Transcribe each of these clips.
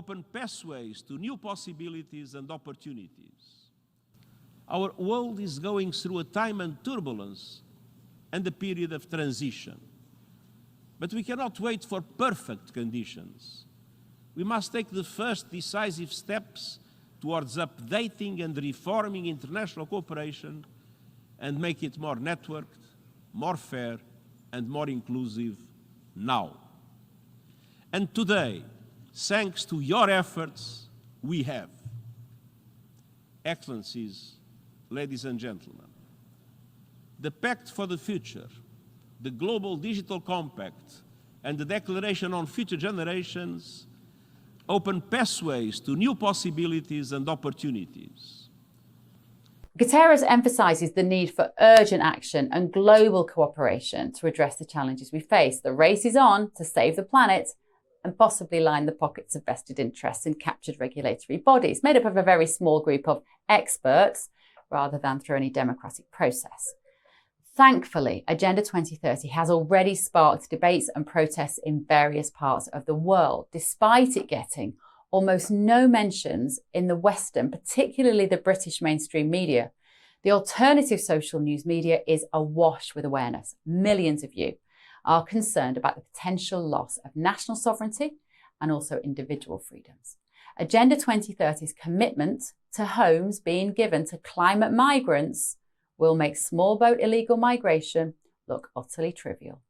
open pathways to new possibilities and opportunities. Our world is going through a time of turbulence and a period of transition. But we cannot wait for perfect conditions. We must take the first decisive steps towards updating and reforming international cooperation and make it more networked, more fair, and more inclusive now. And today, thanks to your efforts, we have. Excellencies, ladies and gentlemen, the Pact for the Future, the Global Digital Compact, and the Declaration on Future Generations open pathways to new possibilities and opportunities. Guterres emphasises the need for urgent action and global cooperation to address the challenges we face. The race is on to save the planet and possibly line the pockets of vested interests in captured regulatory bodies, made up of a very small group of experts rather than through any democratic process. Thankfully, Agenda 2030 has already sparked debates and protests in various parts of the world, despite it getting almost no mentions in the Western, particularly the British mainstream media. The alternative social news media is awash with awareness. Millions of you are concerned about the potential loss of national sovereignty and also individual freedoms. Agenda 2030's commitment to homes being given to climate migrants will make small boat illegal migration look utterly trivial.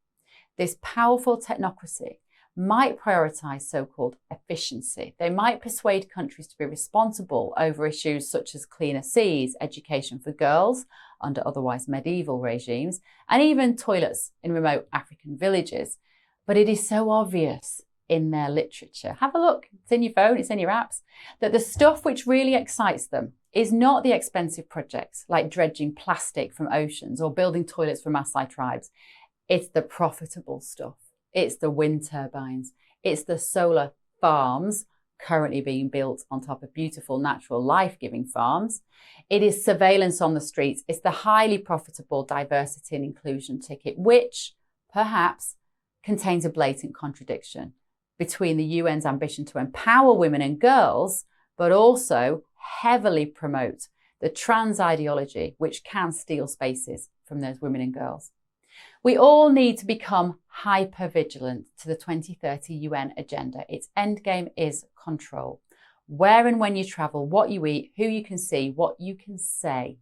This powerful technocracy might prioritise so-called efficiency. They might persuade countries to be responsible over issues such as cleaner seas, education for girls under otherwise medieval regimes, and even toilets in remote African villages. But it is so obvious in their literature. Have a look, it's in your phone, it's in your apps, that the stuff which really excites them is not the expensive projects like dredging plastic from oceans or building toilets for Maasai tribes. It's the profitable stuff. It's the wind turbines. It's the solar farms currently being built on top of beautiful, natural, life-giving farms. It is surveillance on the streets. It's the highly profitable diversity and inclusion ticket, which perhaps contains a blatant contradiction between the UN's ambition to empower women and girls, but also heavily promote the trans ideology, which can steal spaces from those women and girls. We all need to become hyper-vigilant to the 2030 UN agenda. Its endgame is control. Where and when you travel, what you eat, who you can see, what you can say.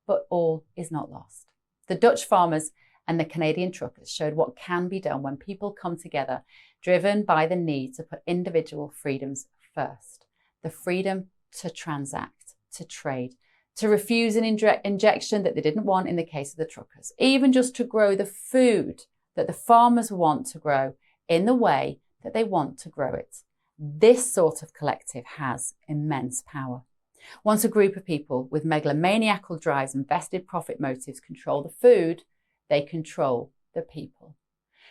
But all is not lost. The Dutch farmers and the Canadian truckers showed what can be done when people come together, driven by the need to put individual freedoms first. The freedom to transact, to trade, to refuse an injection that they didn't want in the case of the truckers, even just to grow the food that the farmers want to grow in the way that they want to grow it. This sort of collective has immense power. Once a group of people with megalomaniacal drives and vested profit motives control the food, they control the people.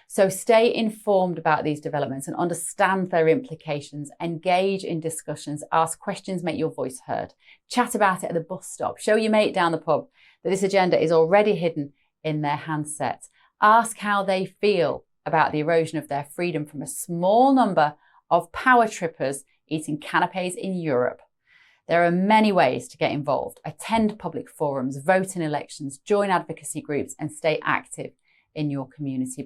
So stay informed about these developments and understand their implications. Engage in discussions, ask questions, make your voice heard. Chat about it at the bus stop. Show your mate down the pub that this agenda is already hidden in their handset. Ask how they feel about the erosion of their freedom from a small number of power trippers eating canapes in Europe. There are many ways to get involved. Attend public forums, vote in elections, join advocacy groups, and stay active in your community.